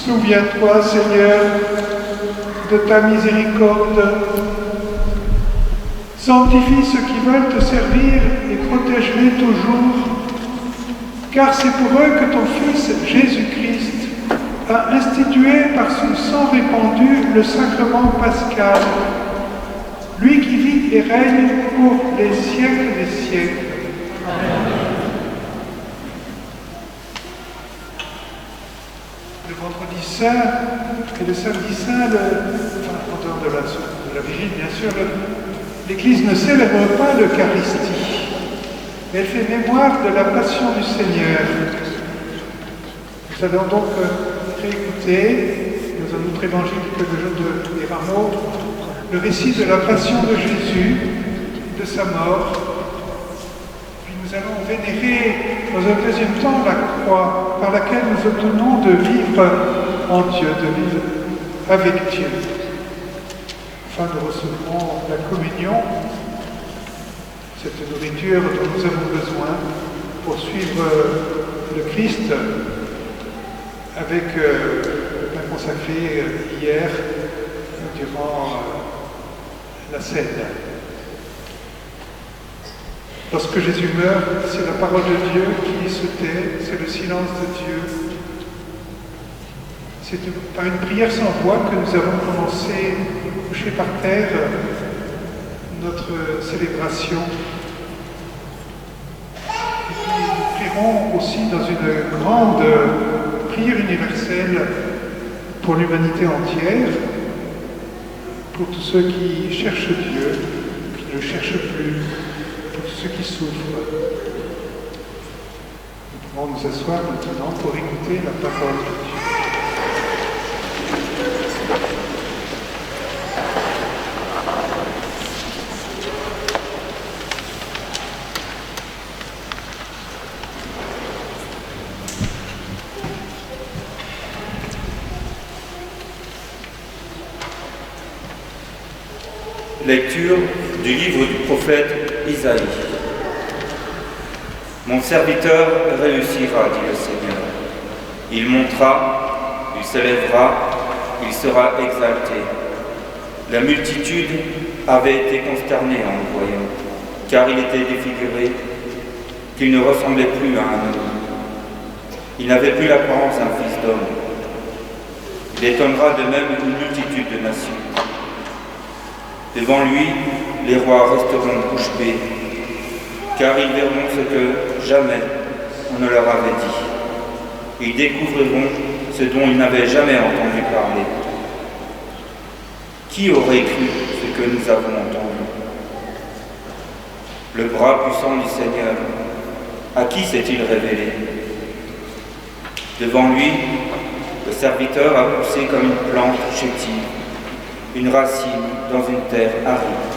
Souviens-toi, Seigneur, de ta miséricorde. Sanctifie ceux qui veulent te servir et protège-les toujours, car c'est pour eux que ton Fils Jésus-Christ a institué par son sang répandu le sacrement pascal, lui qui vit et règne pour les siècles des siècles. Amen. Le vendredi saint et le samedi saint, en dehors de la Vigile, bien sûr, l'Église ne célèbre pas l'Eucharistie, mais elle fait mémoire de la passion du Seigneur. Nous allons donc réécouter, dans un autre évangile que le jour des Rameaux, le récit de la passion de Jésus, de sa mort. Puis nous allons vénérer dans un deuxième temps la croix par laquelle nous obtenons de vivre en Dieu, de vivre avec Dieu. Enfin, nous recevrons la communion, cette nourriture dont nous avons besoin pour suivre le Christ avec le pain consacré hier durant la scène. Lorsque Jésus meurt, c'est la parole de Dieu qui se tait, c'est le silence de Dieu. C'est par une prière sans voix que nous avons commencé, couchés par terre, notre célébration. Et puis nous prierons aussi dans une grande prière universelle pour l'humanité entière, pour tous ceux qui cherchent Dieu, qui ne le cherchent plus, pour tous ceux qui souffrent. Nous pouvons nous asseoir maintenant pour écouter la parole de Dieu. Lecture du livre du prophète Isaïe. Mon serviteur réussira, dit le Seigneur. Il montera, il s'élèvera, il sera exalté. La multitude avait été consternée en le voyant, car il était défiguré, qu'il ne ressemblait plus à un homme. Il n'avait plus l'apparence d'un fils d'homme. Il étonnera de même une multitude de nations. Devant lui, les rois resteront bouche bée, car ils verront ce que jamais on ne leur avait dit. Ils découvriront ce dont ils n'avaient jamais entendu parler. Qui aurait cru ce que nous avons entendu? Le bras puissant du Seigneur, à qui s'est-il révélé? Devant lui, le serviteur a poussé comme une plante chétive, une racine dans une terre aride.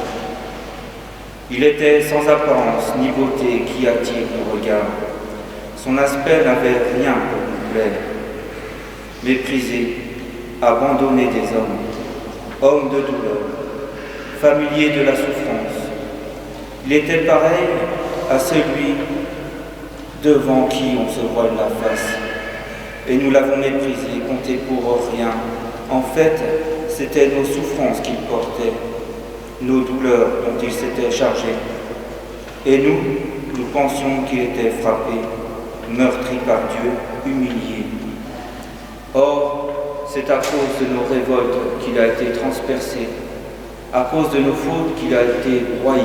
Il était sans apparence ni beauté qui attire le regard. Son aspect n'avait rien pour nous plaire. Méprisé, abandonné des hommes, homme de douleur, familier de la souffrance. Il était pareil à celui devant qui on se voile la face. Et nous l'avons méprisé, compté pour rien. En fait, c'était nos souffrances qu'il portait, nos douleurs dont il s'était chargé. Et nous pensions qu'il était frappé, meurtri par Dieu, humilié. Or, c'est à cause de nos révoltes qu'il a été transpercé, à cause de nos fautes qu'il a été broyé.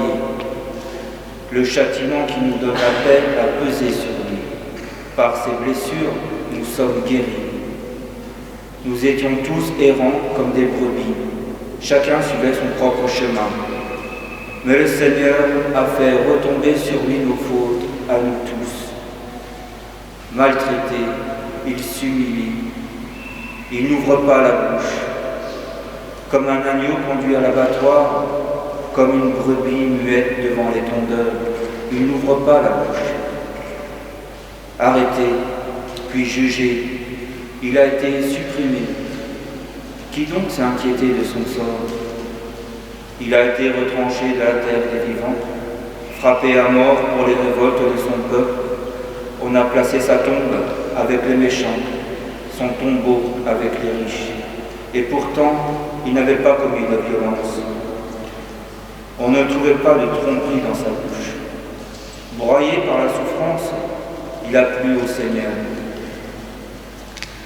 Le châtiment qui nous donne la paix a pesé sur lui. Par ses blessures, nous sommes guéris. Nous étions tous errants comme des brebis. Chacun suivait son propre chemin. Mais le Seigneur a fait retomber sur lui nos fautes, à nous tous. Maltraité, il s'humilie. Il n'ouvre pas la bouche. Comme un agneau conduit à l'abattoir, comme une brebis muette devant les tondeurs, il n'ouvre pas la bouche. Arrêté, puis jugé, il a été supprimé. Qui donc s'est inquiété de son sort? Il a été retranché de la terre des vivants, frappé à mort pour les révoltes de son peuple. On a placé sa tombe avec les méchants, son tombeau avec les riches. Et pourtant, il n'avait pas commis de violence. On ne trouvait pas de tromperie dans sa bouche. Broyé par la souffrance, il a plu au Seigneur.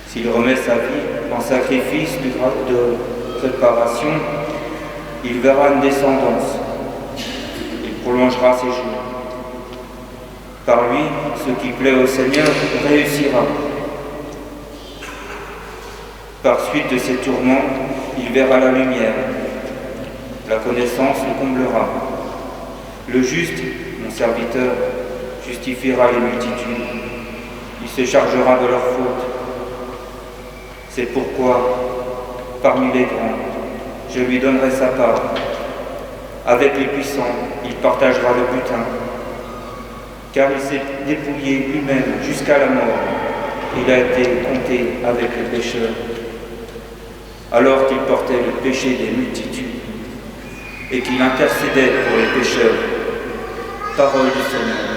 S'il remet sa vie en sacrifice de réparation, il verra une descendance. Il prolongera ses jours. Par lui, ce qui plaît au Seigneur réussira. Par suite de ses tourments, il verra la lumière. La connaissance le comblera. Le juste, mon serviteur, justifiera les multitudes. Il se chargera de leurs fautes. C'est pourquoi, parmi les grands, je lui donnerai sa part. Avec les puissants, il partagera le butin. Car il s'est dépouillé lui-même jusqu'à la mort. Il a été compté avec les pécheurs. Alors qu'il portait le péché des multitudes et qu'il intercédait pour les pécheurs. Parole du Seigneur.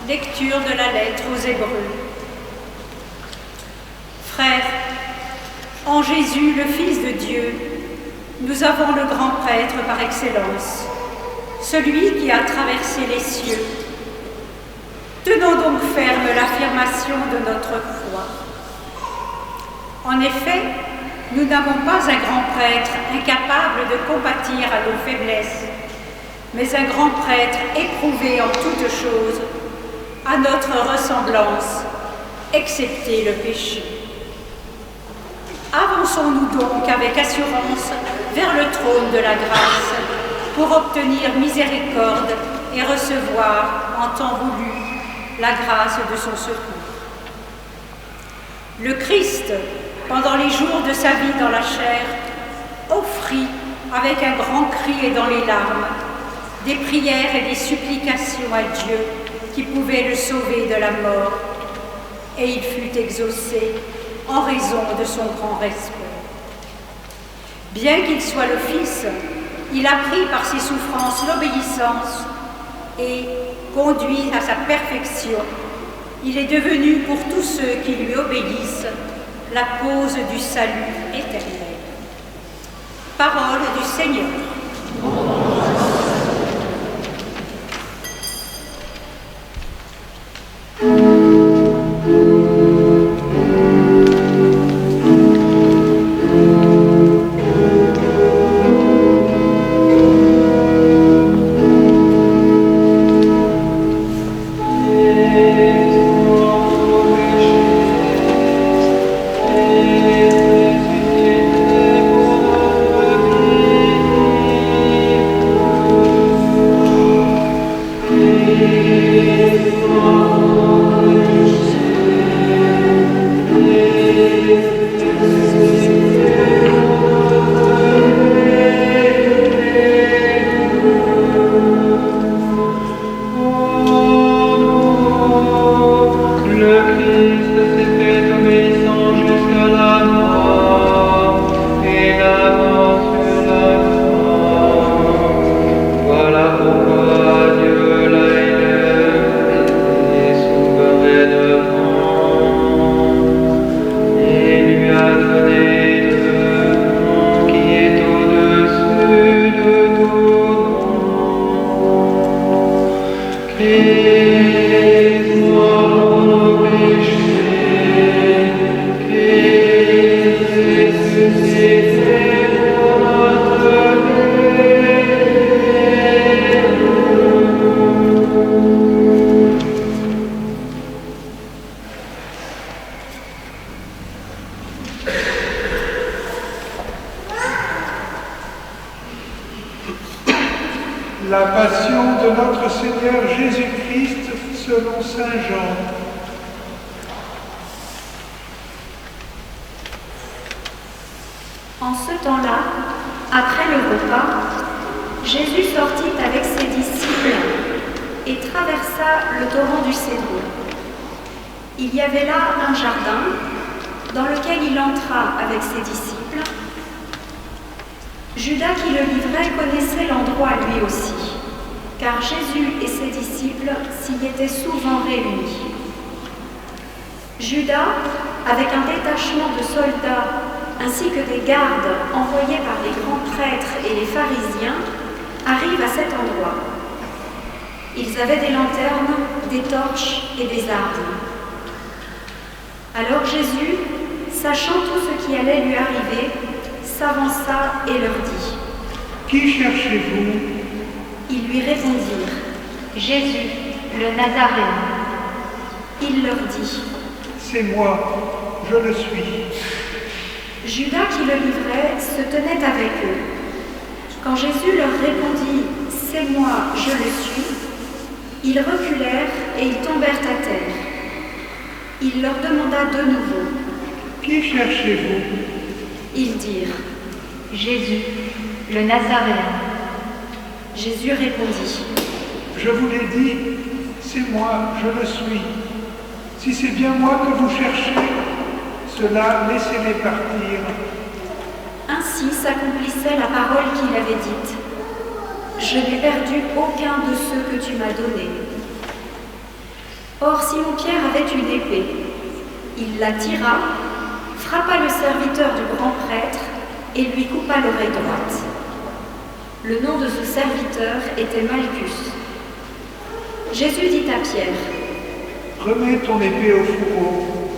Lecture de la lettre aux Hébreux. Frères, en Jésus, le Fils de Dieu, nous avons le grand prêtre par excellence, celui qui a traversé les cieux. Tenons donc ferme l'affirmation de notre foi. En effet, nous n'avons pas un grand prêtre incapable de compatir à nos faiblesses, mais un grand prêtre éprouvé en toutes choses, à notre ressemblance, excepté le péché. Avançons-nous donc avec assurance vers le trône de la grâce pour obtenir miséricorde et recevoir en temps voulu la grâce de son secours. Le Christ, pendant les jours de sa vie dans la chair, offrit avec un grand cri et dans les larmes des prières et des supplications à Dieu qui pouvaient le sauver de la mort, et il fut exaucé en raison de son grand respect. Bien qu'il soit le Fils, il a pris par ses souffrances l'obéissance et, conduit à sa perfection, il est devenu pour tous ceux qui lui obéissent la cause du salut éternel. Parole du Seigneur. La passion de notre Seigneur Jésus-Christ selon saint Jean. En ce temps-là, après le repas, Jésus sortit avec ses disciples et traversa le torrent du Cédron. Il y avait là un jardin dans lequel il entra avec ses disciples. Judas qui le livrait connaissait l'endroit lui aussi, car Jésus et ses disciples s'y étaient souvent réunis. Judas, avec un détachement de soldats ainsi que des gardes envoyés par les grands prêtres et les pharisiens, arrive à cet endroit. Ils avaient des lanternes, des torches et des armes. Alors Jésus, sachant tout ce qui allait lui arriver, s'avança et leur dit : « Qui cherchez-vous » Ils lui répondirent : « Jésus, le Nazaréen. » Il leur dit : « C'est moi, je le suis. » Judas qui le livrait se tenait avec eux. Quand Jésus leur répondit : « C'est moi, je le suis », ils reculèrent et ils tombèrent à terre. Il leur demanda de nouveau : « Qui cherchez-vous » Ils dirent : « Jésus, le Nazaréen. » Jésus répondit : « Je vous l'ai dit, c'est moi, je le suis. Si c'est bien moi que vous cherchez, cela, laissez-les partir. » Ainsi s'accomplissait la parole qu'il avait dite : « Je n'ai perdu aucun de ceux que tu m'as donnés. » Or Simon-Pierre avait une épée. Il la tira, frappa le serviteur du grand prêtre et lui coupa l'oreille droite. Le nom de ce serviteur était Malchus. Jésus dit à Pierre, « Remets ton épée au fourreau.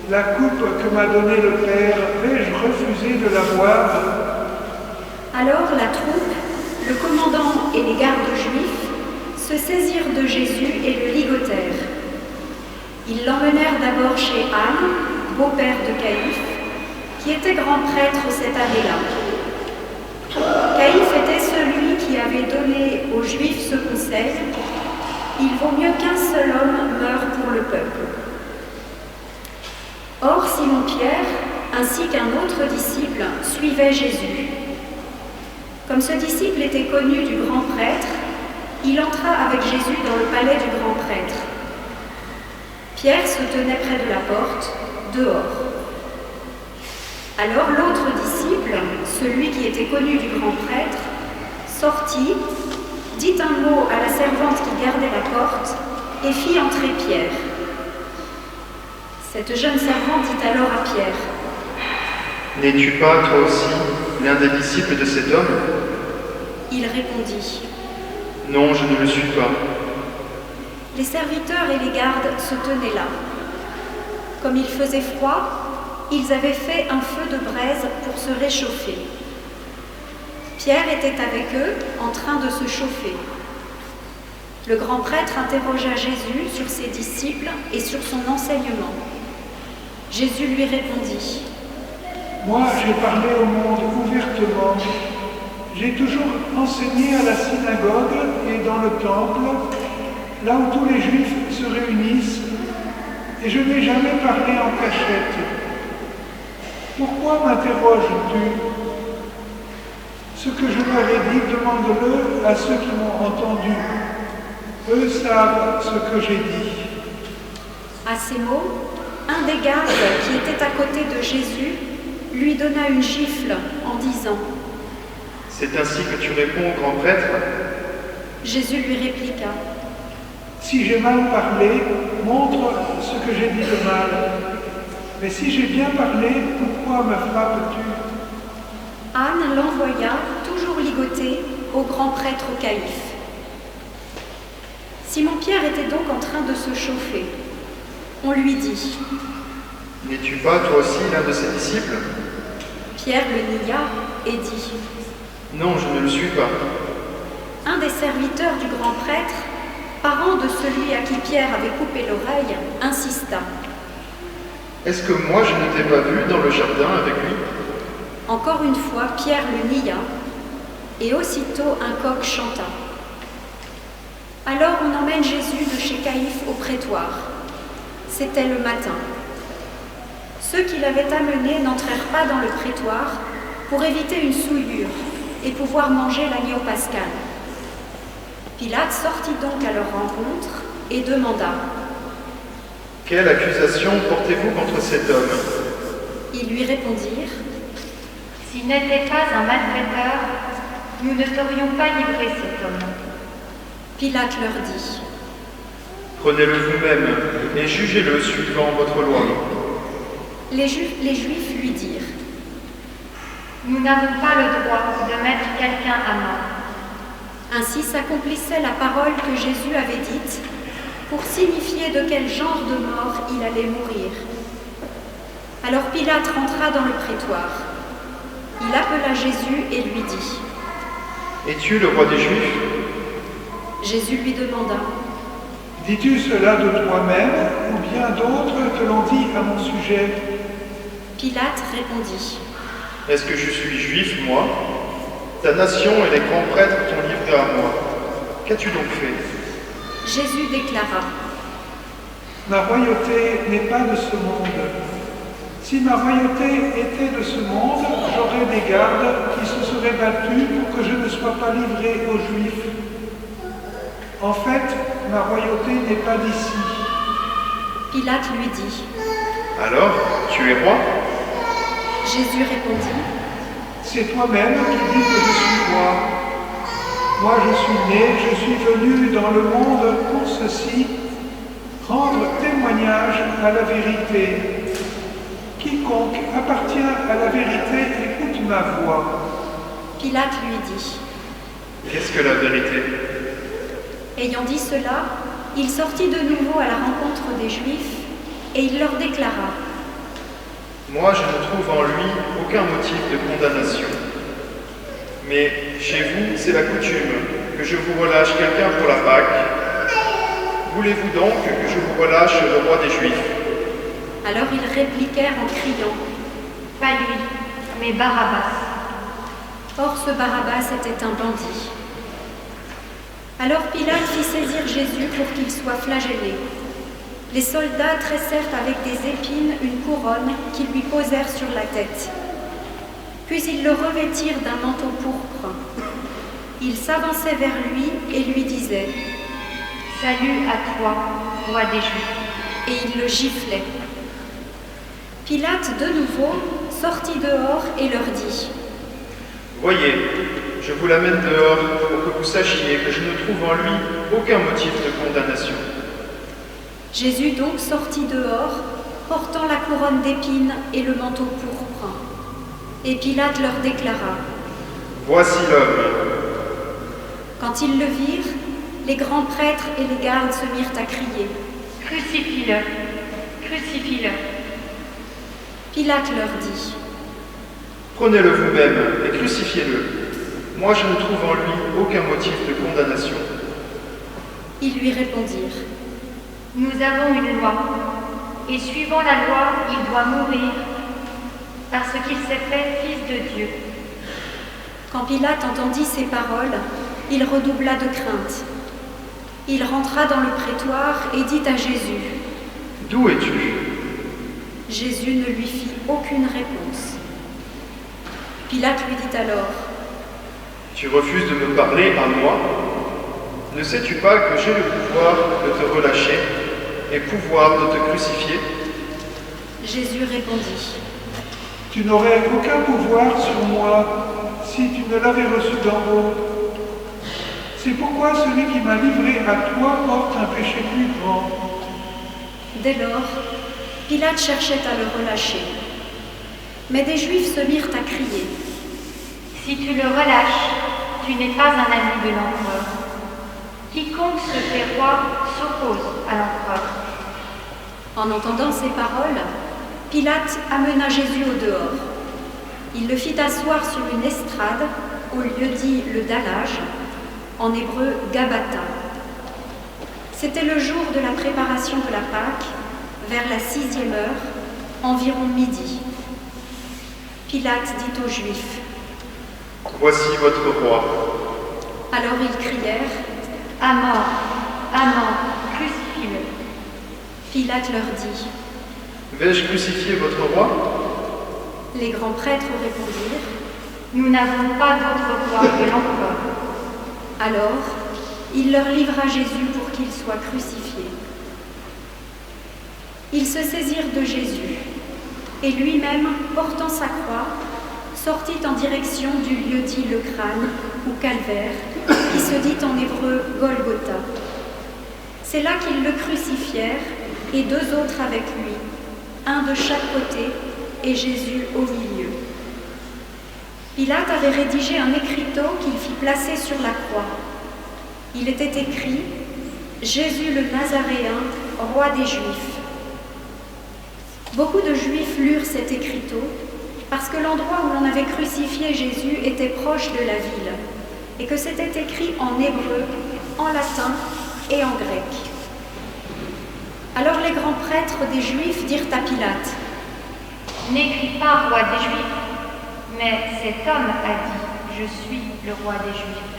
La coupe que m'a donnée le Père, vais-je refuser de la boire ?» Alors la troupe, le commandant et les gardes juifs se saisirent de Jésus et le ligotèrent. Ils l'emmenèrent d'abord chez Anne, beau-père de Caïphe, qui était grand prêtre cette année-là. Caïphe était celui qui avait donné aux Juifs ce conseil: il vaut mieux qu'un seul homme meure pour le peuple. Or Simon-Pierre, ainsi qu'un autre disciple, suivait Jésus. Comme ce disciple était connu du grand prêtre, il entra avec Jésus dans le palais du grand prêtre. Pierre se tenait près de la porte, dehors. Alors l'autre disciple, celui qui était connu du grand prêtre, sortit, dit un mot à la servante qui gardait la porte et fit entrer Pierre. Cette jeune servante dit alors à Pierre: « N'es-tu pas, toi aussi, l'un des disciples de cet homme ?» Il répondit: « Non, je ne le suis pas. » Les serviteurs et les gardes se tenaient là. Comme il faisait froid, ils avaient fait un feu de braise pour se réchauffer. Pierre était avec eux, en train de se chauffer. Le grand prêtre interrogea Jésus sur ses disciples et sur son enseignement. Jésus lui répondit: « Moi, j'ai parlé au monde ouvertement. J'ai toujours enseigné à la synagogue et dans le temple, là où tous les Juifs se réunissent, et je n'ai jamais parlé en cachette. Pourquoi m'interroges-tu? Ce que je leur ai dit, demande-le à ceux qui m'ont entendu. Eux savent ce que j'ai dit. » À ces mots, un des gardes qui était à côté de Jésus lui donna une gifle en disant: « C'est ainsi que tu réponds au grand prêtre ?» Jésus lui répliqua: « Si j'ai mal parlé, montre ce que j'ai dit de mal. Mais si j'ai bien parlé, pourquoi me frappes-tu » Anne l'envoya, toujours ligoté, au grand prêtre Caïphe. Simon-Pierre était donc en train de se chauffer. On lui dit: « N'es-tu pas, toi aussi, l'un de ses disciples ?» Pierre le nia et dit: « Non, je ne le suis pas. » Un des serviteurs du grand prêtre, parent de celui à qui Pierre avait coupé l'oreille, insista: « Est-ce que moi je ne t'ai pas vu dans le jardin avec lui ?» Encore une fois, Pierre le nia, et aussitôt un coq chanta. Alors on emmène Jésus de chez Caïphe au prétoire. C'était le matin. Ceux qui l'avaient amené n'entrèrent pas dans le prétoire pour éviter une souillure et pouvoir manger l'agneau pascal. Pilate sortit donc à leur rencontre et demanda: « Quelle accusation portez-vous contre cet homme ?» Ils lui répondirent: « S'il n'était pas un malfaiteur, nous ne t'aurions pas livré cet homme. » Pilate leur dit: « Prenez-le vous-même et jugez-le suivant votre loi. » Les Juifs lui dirent: « Nous n'avons pas le droit de mettre quelqu'un à mort. » Ainsi s'accomplissait la parole que Jésus avait dite pour signifier de quel genre de mort il allait mourir. Alors Pilate rentra dans le prétoire. Il appela Jésus et lui dit: « Es-tu le roi des Juifs ?» Jésus lui demanda: « Dis-tu cela de toi-même, ou bien d'autres te l'ont dit à mon sujet ?» Pilate répondit: « Est-ce que je suis juif, moi ? Ta nation et les grands prêtres t'ont livré à moi. Qu'as-tu donc fait ?» Jésus déclara: « Ma royauté n'est pas de ce monde. Si ma royauté était de ce monde, j'aurais des gardes qui se seraient battus pour que je ne sois pas livré aux Juifs. En fait, ma royauté n'est pas d'ici. » Pilate lui dit: « Alors, tu es roi ?» Jésus répondit: « C'est toi-même qui dis que je suis roi. Moi je suis né, je suis venu dans le monde pour ceci, rendre témoignage à la vérité. Quiconque appartient à la vérité écoute ma voix. Pilate lui dit. Qu'est-ce que la vérité? Ayant dit cela, il sortit de nouveau à la rencontre des Juifs et il leur déclara. Moi, je ne trouve en lui aucun motif de condamnation. Mais chez vous, c'est la coutume que je vous relâche quelqu'un pour la Pâque. Voulez-vous donc que je vous relâche le roi des Juifs? Alors ils répliquèrent en criant. Pas lui, mais Barabbas. Or ce Barabbas était un bandit. Alors Pilate fit saisir Jésus pour qu'il soit flagellé. Les soldats tressèrent avec des épines une couronne qu'ils lui posèrent sur la tête. Puis ils le revêtirent d'un manteau pourpre. Ils s'avançaient vers lui et lui disaient « Salut à toi, roi des Juifs. » et ils le giflaient. Pilate, de nouveau, sortit dehors et leur dit « Voyez, je vous l'amène dehors pour que vous sachiez que je ne trouve en lui aucun motif de condamnation. » Jésus donc sortit dehors, portant la couronne d'épines et le manteau pourpre. Et Pilate leur déclara « Voici l'homme. » Quand ils le virent, les grands prêtres et les gardes se mirent à crier. « Crucifie-le, crucifie-le. » Pilate leur dit « Prenez-le vous-même et crucifiez-le. Moi, je ne trouve en lui aucun motif de condamnation. » Ils lui répondirent « Nous avons une loi, et suivant la loi, il doit mourir, parce qu'il s'est fait fils de Dieu. » Quand Pilate entendit ces paroles, il redoubla de crainte. Il rentra dans le prétoire et dit à Jésus « D'où es-tu » Jésus ne lui fit aucune réponse. Pilate lui dit alors « Tu refuses de me parler à moi? Ne sais-tu pas que j'ai le pouvoir de te relâcher et pouvoir de te crucifier ?» Jésus répondit « Tu n'aurais aucun pouvoir sur moi si tu ne l'avais reçu d'en haut. C'est pourquoi celui qui m'a livré à toi porte un péché plus grand. » Dès lors, Pilate cherchait à le relâcher. Mais des Juifs se mirent à crier « Si tu le relâches, tu n'es pas un ami de l'empereur. Quiconque se fait roi s'oppose à l'empereur. » En entendant ces paroles, Pilate amena Jésus au dehors. Il le fit asseoir sur une estrade, au lieu dit le dallage, en hébreu Gabata. C'était le jour de la préparation de la Pâque, vers la 6e heure, environ midi. Pilate dit aux Juifs « Voici votre roi. » Alors ils crièrent « À mort, crucifie-le. » Pilate leur dit « Vais-je crucifier votre roi ?» Les grands prêtres répondirent « Nous n'avons pas d'autre roi que l'empereur. » Alors, il leur livra Jésus pour qu'il soit crucifié. Ils se saisirent de Jésus, et lui-même, portant sa croix, sortit en direction du lieu dit le crâne, ou calvaire, qui se dit en hébreu Golgotha. C'est là qu'ils le crucifièrent, et 2 autres avec lui, un de chaque côté, et Jésus au milieu. Pilate avait rédigé un écriteau qu'il fit placer sur la croix. Il était écrit « Jésus le Nazaréen, roi des Juifs ». Beaucoup de Juifs lurent cet écriteau parce que l'endroit où l'on avait crucifié Jésus était proche de la ville et que c'était écrit en hébreu, en latin et en grec. Alors les grands prêtres des Juifs dirent à Pilate « N'écris pas roi des Juifs, mais cet homme a dit « Je suis le roi des Juifs. »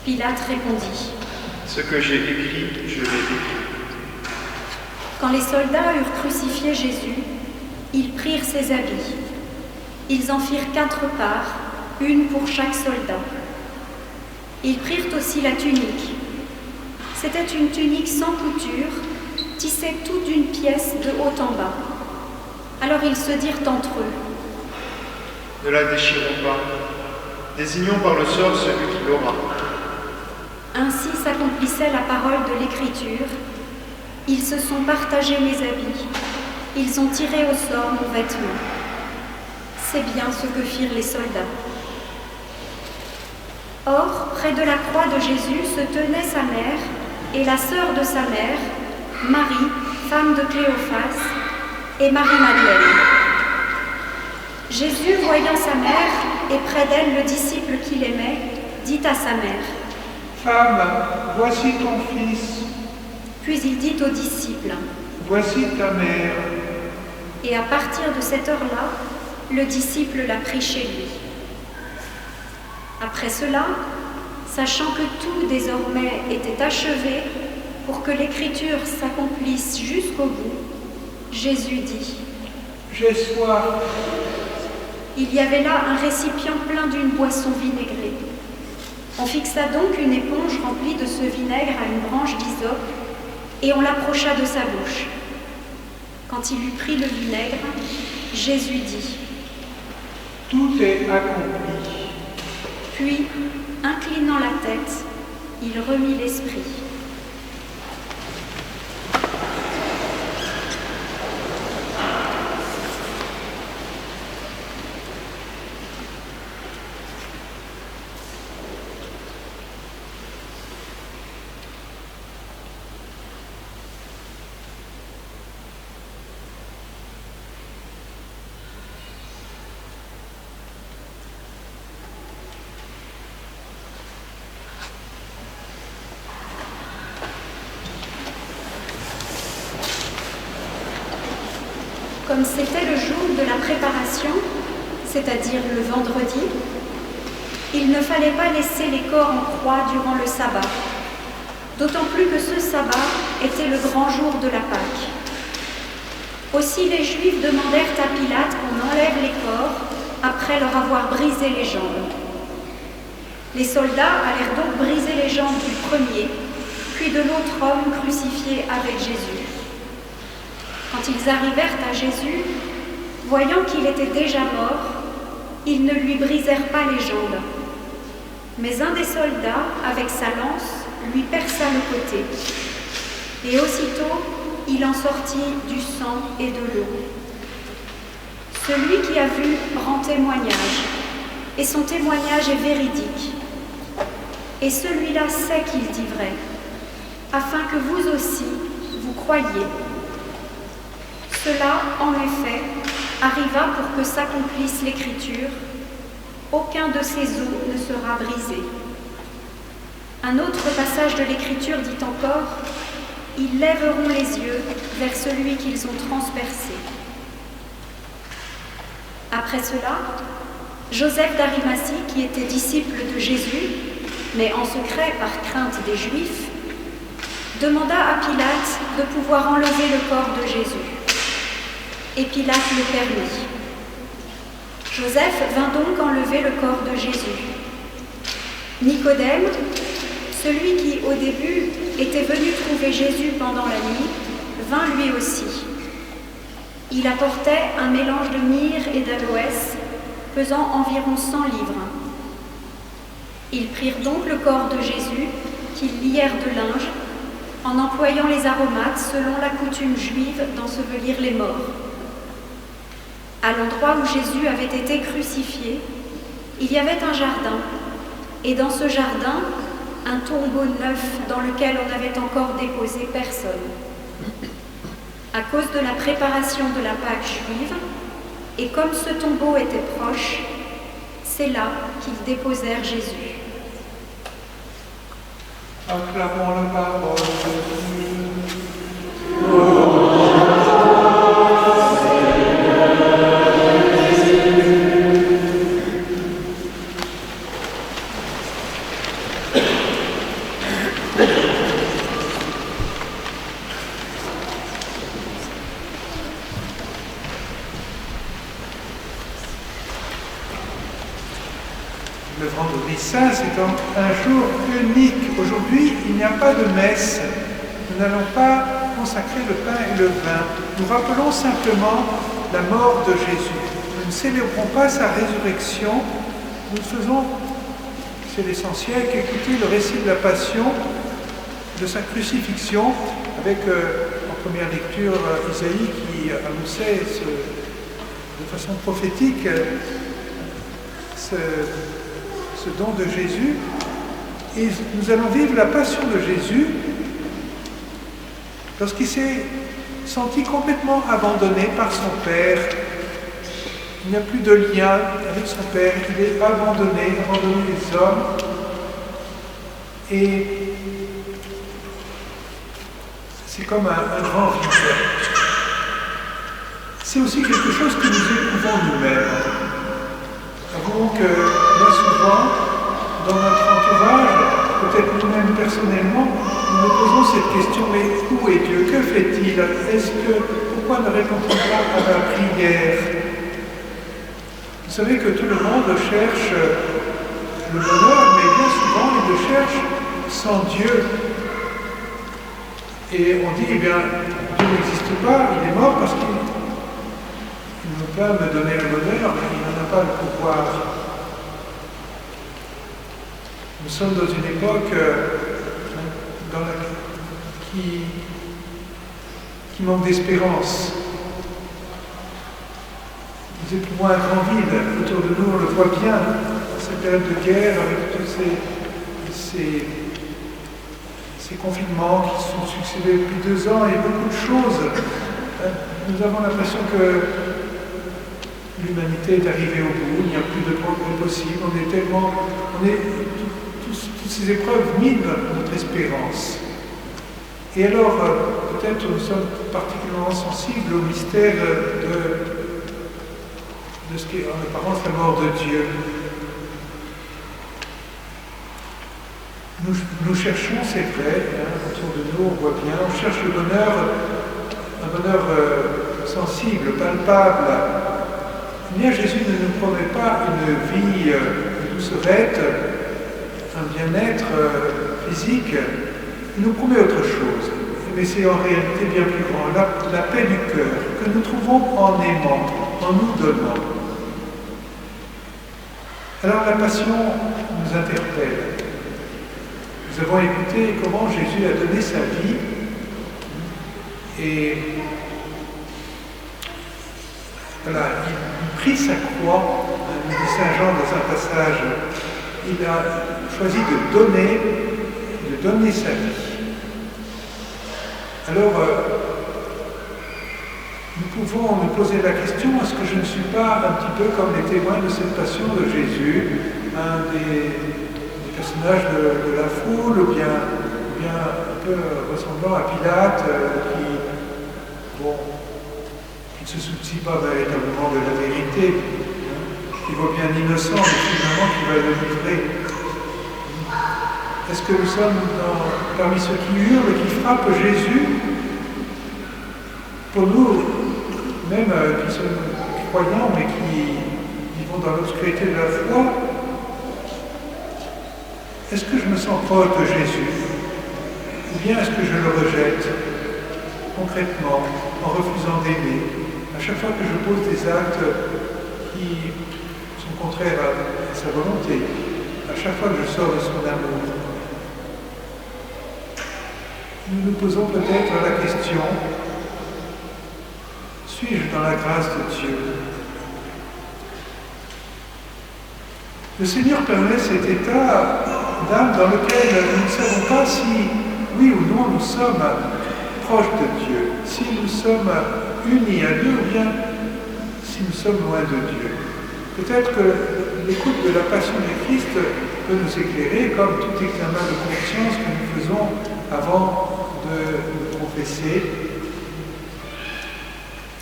Pilate répondit « Ce que j'ai écrit, je l'ai écrit. » Quand les soldats eurent crucifié Jésus, ils prirent ses habits. Ils en firent 4 parts, une pour chaque soldat. Ils prirent aussi la tunique. C'était une tunique sans couture, tissée toute d'une pièce de haut en bas. Alors ils se dirent entre eux « Ne la déchirons pas. Désignons par le sort celui qui l'aura. » Ainsi s'accomplissait la parole de l'Écriture. Ils se sont partagés mes habits. Ils ont tiré au sort mon vêtement. C'est bien ce que firent les soldats. Or, près de la croix de Jésus se tenaient sa mère et la sœur de sa mère, Marie, femme de Cléophas, et Marie-Madeleine. Jésus, voyant sa mère et près d'elle le disciple qu'il aimait, dit à sa mère: « Femme, voici ton fils. » Puis il dit aux disciples: « Voici ta mère. » Et à partir de cette heure-là, le disciple l'a pris chez lui. Après cela, sachant que tout désormais était achevé pour que l'écriture s'accomplisse jusqu'au bout, Jésus dit: « J'ai soif. » Il y avait là un récipient plein d'une boisson vinaigrée. On fixa donc une éponge remplie de ce vinaigre à une branche d'hysope et on l'approcha de sa bouche. Quand il eut pris le vinaigre, Jésus dit: « Tout est accompli. » Puis, inclinant la tête, il remit l'esprit. Comme c'était le jour de la préparation, c'est-à-dire le vendredi, il ne fallait pas laisser les corps en croix durant le sabbat, d'autant plus que ce sabbat était le grand jour de la Pâque. Aussi les Juifs demandèrent à Pilate qu'on enlève les corps après leur avoir brisé les jambes. Les soldats allèrent donc briser les jambes du premier, puis de l'autre homme crucifié avec Jésus. Quand ils arrivèrent à Jésus, voyant qu'il était déjà mort, ils ne lui brisèrent pas les jambes. Mais un des soldats, avec sa lance, lui perça le côté. Et aussitôt, il en sortit du sang et de l'eau. Celui qui a vu rend témoignage, et son témoignage est véridique. Et celui-là sait qu'il dit vrai, afin que vous aussi, vous croyiez. Cela, en effet, arriva pour que s'accomplisse l'Écriture: aucun de ses os ne sera brisé. Un autre passage de l'Écriture dit encore: ils lèveront les yeux vers celui qu'ils ont transpercé. Après cela, Joseph d'Arimathie, qui était disciple de Jésus, mais en secret par crainte des Juifs, demanda à Pilate de pouvoir enlever le corps de Jésus. Et Pilate le permit. Joseph vint donc enlever le corps de Jésus. Nicodème, celui qui au début était venu trouver Jésus pendant la nuit, vint lui aussi. Il apportait un mélange de myrrhe et d'aloès, pesant environ 100 livres. Ils prirent donc le corps de Jésus, qu'ils lièrent de linge, en employant les aromates selon la coutume juive d'ensevelir les morts. À l'endroit où Jésus avait été crucifié, il y avait un jardin, et dans ce jardin, un tombeau neuf dans lequel on n'avait encore déposé personne. À cause de la préparation de la Pâque juive, et comme ce tombeau était proche, c'est là qu'ils déposèrent Jésus. Acclamons la parole de Dieu. Le vendredi saint, c'est un jour unique. Aujourd'hui, il n'y a pas de messe. Nous n'allons pas consacrer le pain et le vin. Nous rappelons simplement la mort de Jésus. Nous ne célébrons pas sa résurrection. Nous faisons, c'est l'essentiel, qu'écouter le récit de la passion, de sa crucifixion, avec première lecture, Isaïe qui annonçait de façon prophétique ce don de Jésus. Et nous allons vivre la passion de Jésus lorsqu'il s'est senti complètement abandonné par son Père. Il n'y a plus de lien avec son Père, il est abandonné des hommes. Et c'est comme un grand vide. C'est aussi quelque chose que nous éprouvons nous-mêmes. Avouons que là souvent, dans notre entourage, peut-être nous-mêmes personnellement, nous nous posons cette question, mais où est Dieu? Que fait-il? Pourquoi ne répond-il pas à ma prière? Vous savez que tout le monde cherche le bonheur, mais bien souvent il le cherche sans Dieu. Et on dit, eh bien, Dieu n'existe pas, il est mort parce qu'il ne peut pas me donner le bonheur, mais il n'en a pas le pouvoir. Nous sommes dans une époque qui manque d'espérance. Nous éprouvons un grand vide autour de nous, on le voit bien, cette période de guerre avec tous ces confinements qui se sont succédés depuis 2 ans et beaucoup de choses. Nous avons l'impression que l'humanité est arrivée au bout, il n'y a plus de progrès possible, toutes ces épreuves minent notre espérance. Et alors, peut-être nous sommes particulièrement sensibles au mystère de ce qui est en apparence la mort de Dieu. Nous cherchons, c'est vrai, autour de nous, on voit bien, on cherche le bonheur, un bonheur sensible, palpable. Mais Jésus ne nous promet pas une vie doucerette, un bien-être physique, il nous promet autre chose. Mais c'est en réalité bien plus grand, la paix du cœur, que nous trouvons en aimant, en nous donnant. Alors la passion nous interpelle. Nous avons écouté comment Jésus a donné sa vie et voilà, il prit sa croix, nous dit Saint Jean dans un passage, il a choisi de donner sa vie. Alors, nous pouvons nous poser la question, est-ce que je ne suis pas un petit peu comme les témoins de cette passion de Jésus, un des personnages de la foule, ou bien un peu ressemblant à Pilate, qui ne se soucie pas véritablement de la vérité, qui voit bien l'innocent, mais finalement qui va le livrer. Est-ce que nous sommes parmi ceux qui hurlent, qui frappent Jésus? Pour nous, même qui sommes croyants, mais qui vivons dans l'obscurité de la foi, est-ce que je me sens proche de Jésus? Ou bien est-ce que je le rejette concrètement, en refusant d'aimer? À chaque fois que je pose des actes qui sont contraires à sa volonté, à chaque fois que je sors de son amour, nous nous posons peut-être la question, suis-je dans la grâce de Dieu? Le Seigneur permet cet état d'âme dans lequel nous ne savons pas si, oui ou non, nous sommes proches de Dieu, si nous sommes unis à Dieu ou bien si nous sommes loin de Dieu. Peut-être que l'écoute de la passion du Christ peut nous éclairer, comme tout examen de conscience que nous faisons avant de nous confesser.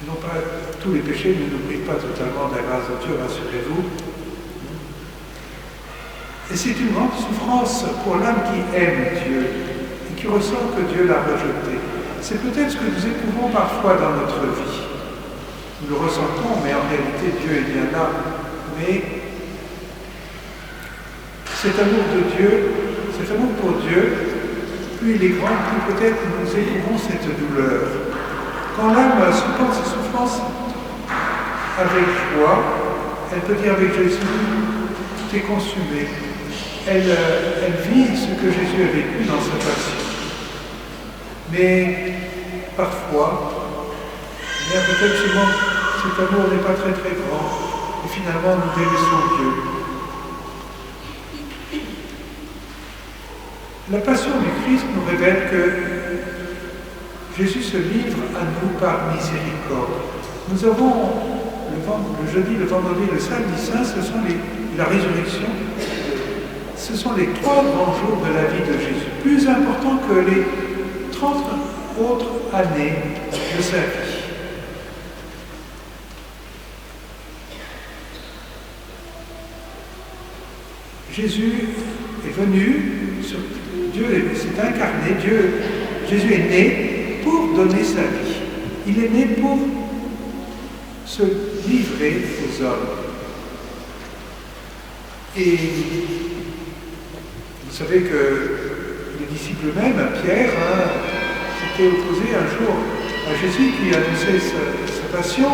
Non pas tous les péchés ne nous privent pas totalement de la grâce de Dieu, rassurez-vous. Et c'est une grande souffrance pour l'âme qui aime Dieu et qui ressent que Dieu l'a rejeté. C'est peut-être ce que nous éprouvons parfois dans notre vie. Nous le ressentons, mais en réalité Dieu est bien là. Mais cet amour de Dieu, cet amour pour Dieu, plus il est grand, plus peut-être nous éprouvons cette douleur. Quand l'âme supporte ses souffrances avec joie, elle peut dire avec Jésus, tout est consumé. Elle vit ce que Jésus a vécu dans sa passion. Mais parfois, bien peut-être souvent, cet amour n'est pas très très grand, et finalement nous délaissons Dieu. La passion du Christ nous révèle que Jésus se livre à nous par miséricorde. Nous avons le jeudi, le vendredi, le samedi saint, ce sont la résurrection. Ce sont les 3 grands jours de la vie de Jésus, plus importants que les 30 autres années de sa vie. Jésus est venu, Dieu s'est incarné, Jésus est né pour donner sa vie. Il est né pour se livrer aux hommes. Et vous savez que les disciples eux-mêmes, Pierre, s'était opposé un jour à Jésus qui annonçait sa passion,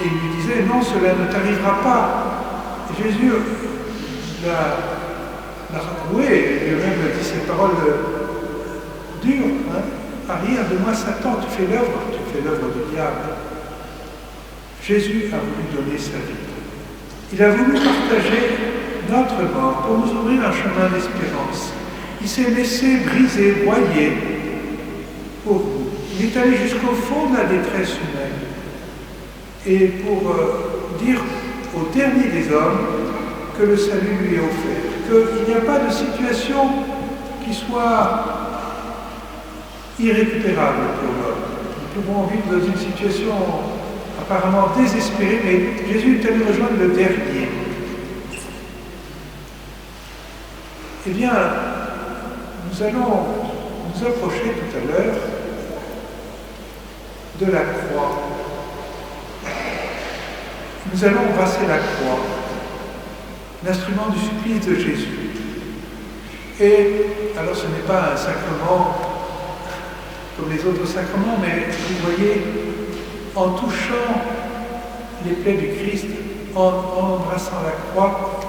et il lui disait « Non, cela ne t'arrivera pas ». Et Jésus l'a recoué, et lui-même dit ces paroles dures, arrière de moi Satan, tu fais l'œuvre du diable. Jésus a voulu donner sa vie. Il a voulu partager notre mort pour nous ouvrir un chemin d'espérance. Il s'est laissé briser, broyer pour nous. Il est allé jusqu'au fond de la détresse humaine. Et pour dire au dernier des hommes que le salut lui est offert, qu'il n'y a pas de situation qui soit irrécupérable pour l'homme. Nous pouvons vivre dans une situation apparemment désespérée, mais Jésus est allé rejoindre le dernier. Eh bien, nous allons nous approcher tout à l'heure de la croix. Nous allons embrasser la croix, l'instrument du supplice de Jésus. Et alors ce n'est pas un sacrement comme les autres sacrements, mais vous voyez, en touchant les plaies du Christ, en embrassant la croix,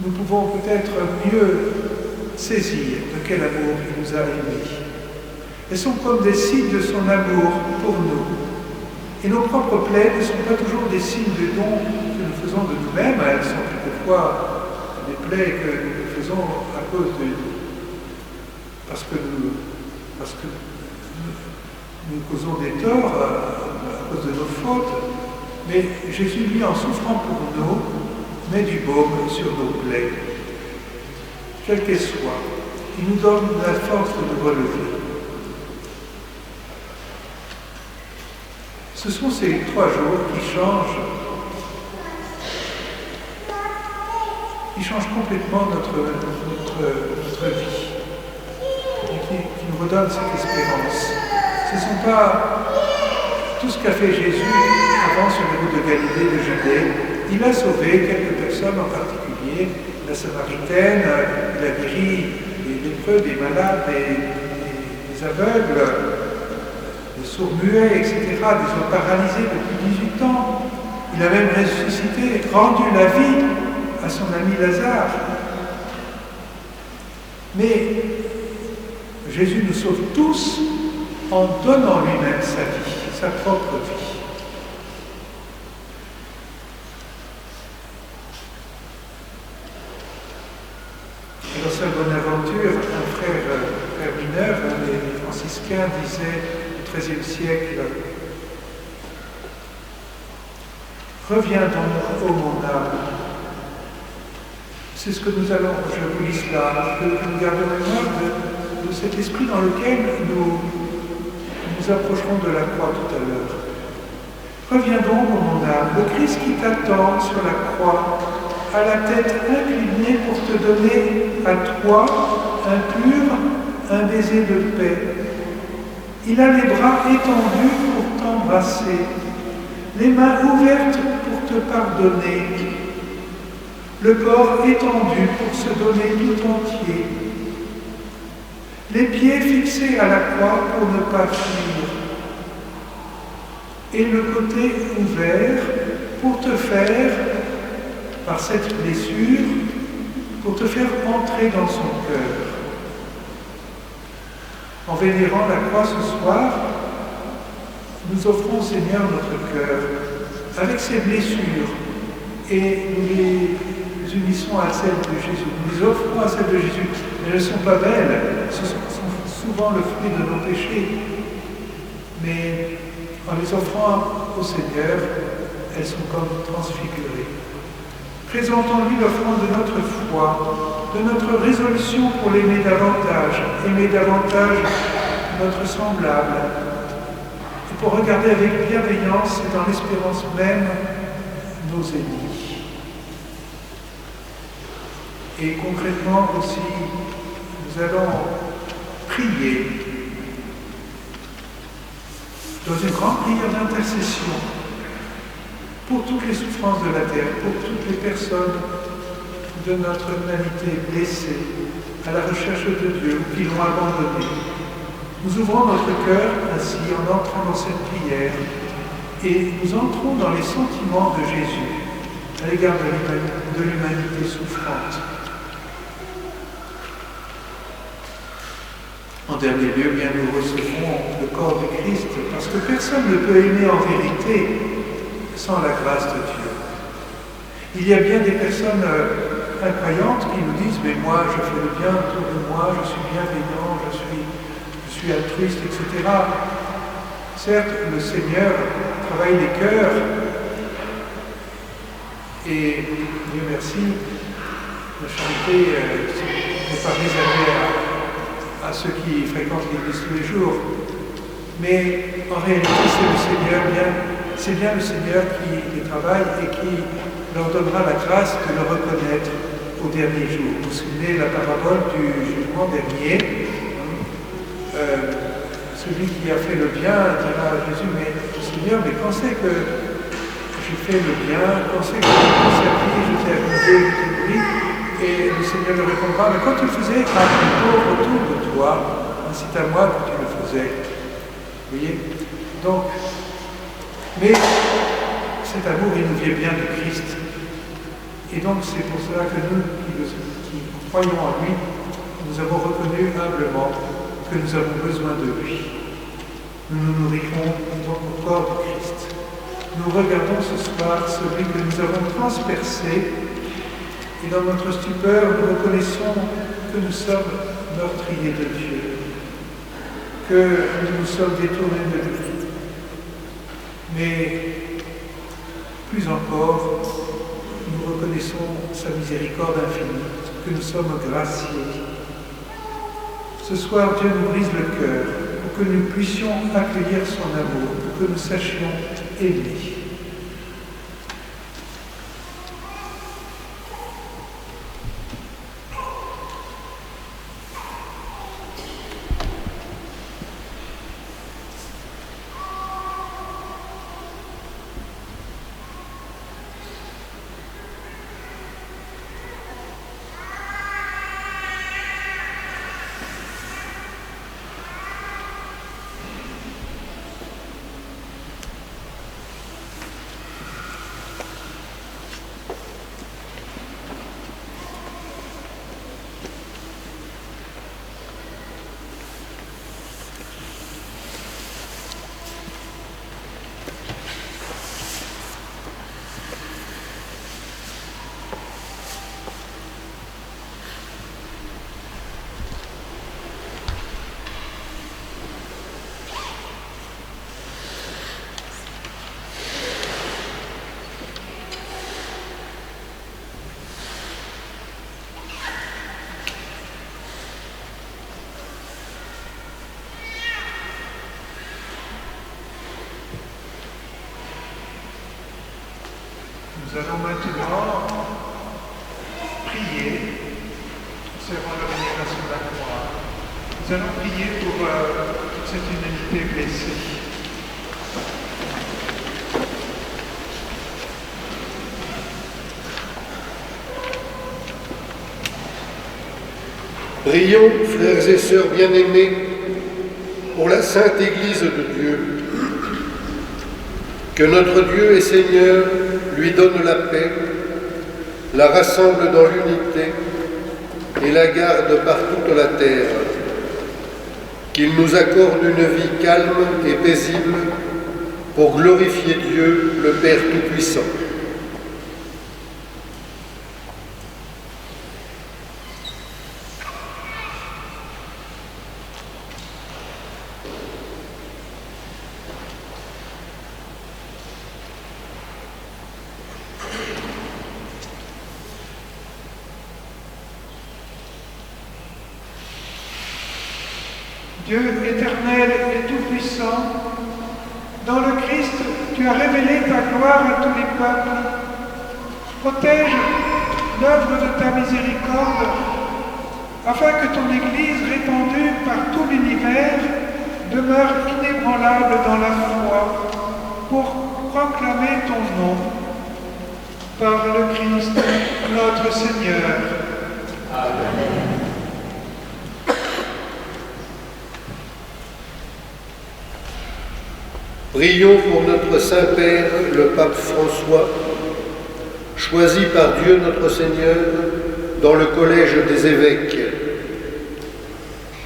nous pouvons peut-être mieux saisir de quel amour il nous a aimés. Elles sont comme des signes de son amour pour nous. Et nos propres plaies ne sont pas toujours des signes de dons que nous faisons de nous-mêmes, elles sont quelquefois des plaies que nous faisons à cause de parce que nous causons des torts à cause de nos fautes. Mais Jésus, lui, en souffrant pour nous, met du baume sur nos plaies, quelles qu'elles soient. Il nous donne la force de nous relever. Ce sont ces 3 jours qui changent complètement notre vie et qui nous redonnent cette espérance. Ce ne sont pas tout ce qu'a fait Jésus avant sur les routes de Galilée, de Judée. Il a sauvé quelques personnes en particulier, la Samaritaine, il a guéri des lépreux, des malades, des aveugles, des sourds-muets, etc., des hommes paralysés depuis 18 ans. Il a même ressuscité, rendu la vie à son ami Lazare. Mais Jésus nous sauve tous en donnant lui-même sa vie, sa propre vie. Dans Saint Bonaventure, un frère mineur, des franciscains, disait au XIIIe siècle: reviens donc, ô mon âme. C'est ce que nous allons, je vous lis cela, que nous gardons mémoire de cet esprit dans lequel nous approcherons de la croix tout à l'heure. Reviens donc, ô mon âme, le Christ qui t'attend sur la croix, a la tête inclinée pour te donner à toi, impur, un baiser de paix. Il a les bras étendus pour t'embrasser, les mains ouvertes pour te pardonner, le corps étendu pour se donner tout entier, les pieds fixés à la croix pour ne pas fuir, et le côté ouvert pour te faire, par cette blessure, pour te faire entrer dans son cœur. En vénérant la croix ce soir, nous offrons au Seigneur notre cœur avec ses blessures et nous les unissons à celles de Jésus. Nous les offrons à celles de Jésus. Elles ne sont pas belles, ce sont souvent le fruit de nos péchés. Mais en les offrant au Seigneur, elles sont comme transfigurées. Présentons-lui l'offrande de notre foi, de notre résolution pour l'aimer davantage notre semblable, et pour regarder avec bienveillance et dans l'espérance même nos ennemis. Et concrètement aussi, nous allons prier dans une grande prière d'intercession pour toutes les souffrances de la terre, pour toutes les personnes de notre humanité blessées à la recherche de Dieu ou qui l'ont abandonné. Nous ouvrons notre cœur ainsi en entrant dans cette prière et nous entrons dans les sentiments de Jésus à l'égard de l'humanité souffrante. En dernier lieu, bien nous recevons le corps du Christ parce que personne ne peut aimer en vérité sans la grâce de Dieu. Il y a bien des personnes incroyantes qui nous disent « mais moi, je fais le bien autour de moi, je suis bienveillant, je suis altruiste, etc. » Certes, le Seigneur travaille les cœurs et, Dieu merci, la charité n'est pas réservée à ceux qui fréquentent l'Église tous les jours. Mais en réalité, c'est bien le Seigneur qui les travaille et qui leur donnera la grâce de le reconnaître au dernier jour. Vous vous souvenez la parabole du jugement dernier. Celui qui a fait le bien dira à Jésus, mais Seigneur, mais quand c'est que j'ai fait le bien, quand c'est que je t'ai servi, je t'ai amusé, je t'ai nourri, et le Seigneur lui répondra, mais quand tu le faisais à un pauvre autour de toi, c'est à moi que tu le faisais. Vous voyez? Donc, mais cet amour, il nous vient bien du Christ. Et donc, c'est pour cela que nous, qui croyons en lui, nous avons reconnu humblement que nous avons besoin de lui. Nous nous nourrirons donc au corps du Christ. Nous regardons ce soir celui que nous avons transpercé, et dans notre stupeur, nous reconnaissons que nous sommes meurtriers de Dieu, que nous nous sommes détournés de lui. Mais plus encore, nous reconnaissons sa miséricorde infinie, que nous sommes graciés. Ce soir, Dieu nous brise le cœur pour que nous puissions accueillir son amour, pour que nous sachions aimer. Nous allons maintenant prier, observant la vénération de la croix. Nous allons prier pour toute cette humanité blessée. Prions, frères et sœurs bien-aimés, pour la Sainte Église de Dieu. Que notre Dieu et Seigneur lui donne la paix, la rassemble dans l'unité et la garde par toute la terre. qu'il nous accorde une vie calme et paisible pour glorifier Dieu, le Père Tout-Puissant. Dieu éternel et tout-puissant, dans le Christ, tu as révélé ta gloire à tous les peuples. Protège l'œuvre de ta miséricorde, afin que ton Église répandue par tout l'univers demeure inébranlable dans la foi, pour proclamer ton nom. Par le Christ, notre Seigneur. Amen. Prions pour notre Saint-Père, le Pape François, choisi par Dieu notre Seigneur dans le collège des évêques,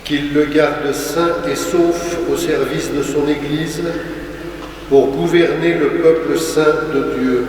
qu'il le garde saint et sauf au service de son Église pour gouverner le peuple saint de Dieu.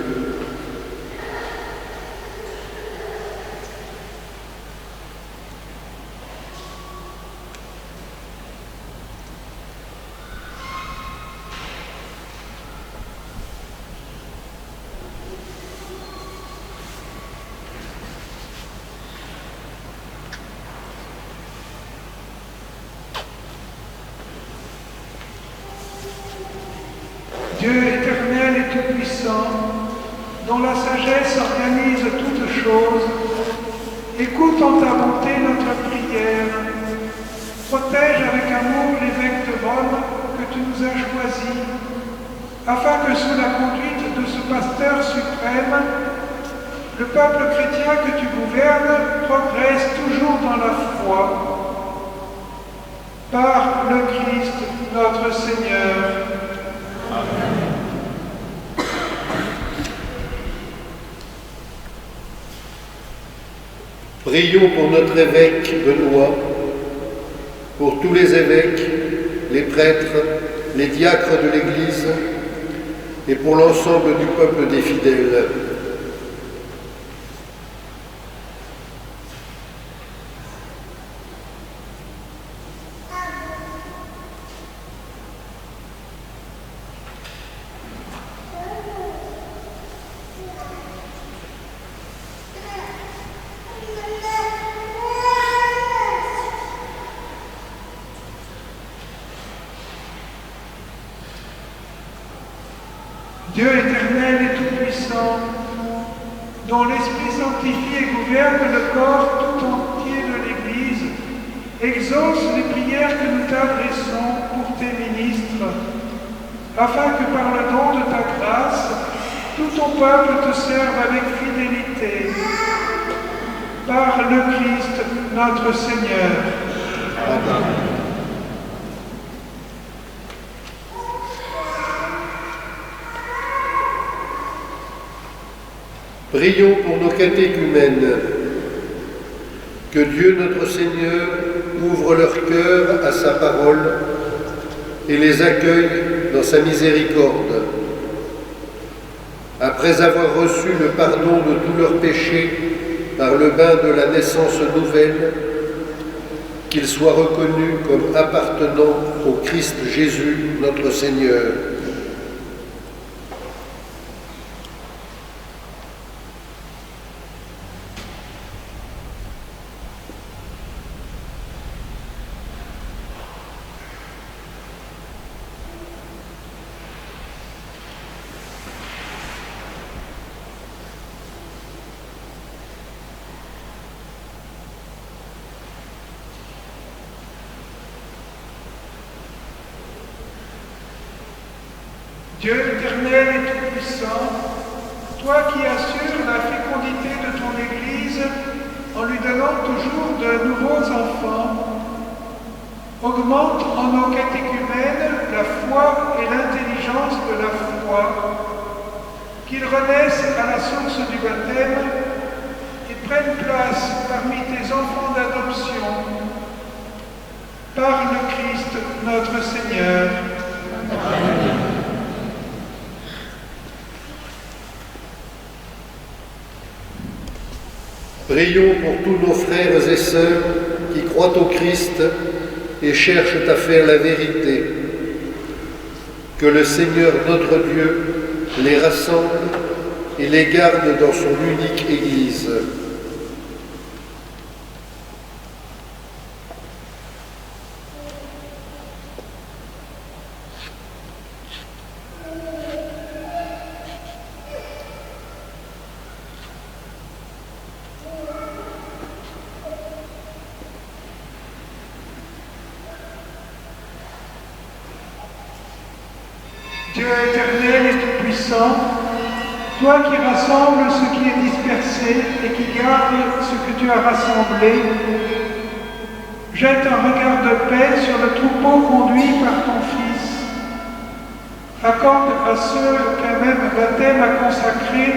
Dieu éternel et tout-puissant, dont la sagesse organise toutes choses, écoute en ta bonté notre prière. Protège avec amour l'évêque de Rome que tu nous as choisi, afin que sous la conduite de ce pasteur suprême, le peuple chrétien que tu gouvernes progresse toujours dans la foi. Par le Christ, notre Seigneur. Amen. Prions pour notre évêque Benoît, pour tous les évêques, les prêtres, les diacres de l'Église et pour l'ensemble du peuple des fidèles. Dieu éternel et tout-puissant, dont l'Esprit sanctifie et gouverne le corps tout entier de l'Église, exauce les prières que nous t'adressons pour tes ministres, afin que par le don de ta grâce, tout ton peuple te serve avec fidélité. Par le Christ, notre Seigneur. Amen. Prions pour nos catéchumènes, que Dieu notre Seigneur ouvre leur cœur à sa parole et les accueille dans sa miséricorde. Après avoir reçu le pardon de tous leurs péchés par le bain de la naissance nouvelle, qu'ils soient reconnus comme appartenant au Christ Jésus notre Seigneur. Dieu éternel et tout-puissant, toi qui assures la fécondité de ton Église en lui donnant toujours de nouveaux enfants, augmente en nos catéchumènes la foi et l'intelligence de la foi, qu'ils renaissent à la source du baptême et prennent place parmi tes enfants d'adoption, par le Christ notre Seigneur. Prions pour tous nos frères et sœurs qui croient au Christ et cherchent à faire la vérité. Que le Seigneur notre Dieu les rassemble et les garde dans son unique Église. Dieu éternel et tout-puissant, toi qui rassembles ce qui est dispersé et qui garde ce que tu as rassemblé, jette un regard de paix sur le troupeau conduit par ton Fils. Accorde à ceux qu'un même baptême a consacrés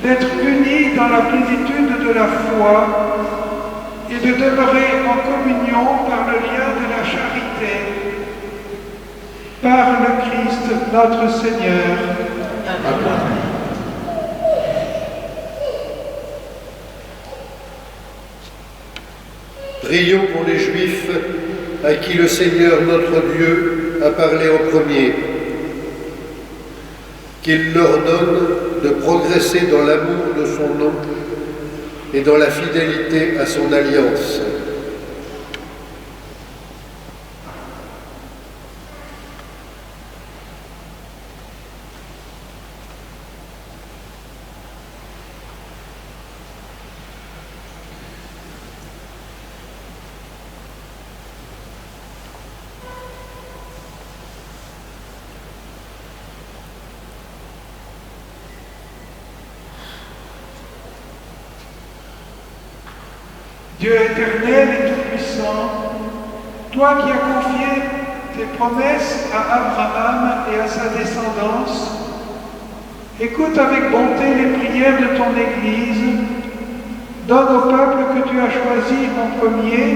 d'être unis dans la plénitude de la foi et de demeurer en communion par le lien de la charité. Par le Christ notre Seigneur. Amen. Prions pour les Juifs à qui le Seigneur notre Dieu a parlé en premier. Qu'il leur donne de progresser dans l'amour de son nom et dans la fidélité à son alliance. Dieu éternel et tout-puissant, toi qui as confié tes promesses à Abraham et à sa descendance, écoute avec bonté les prières de ton Église, donne au peuple que tu as choisi en premier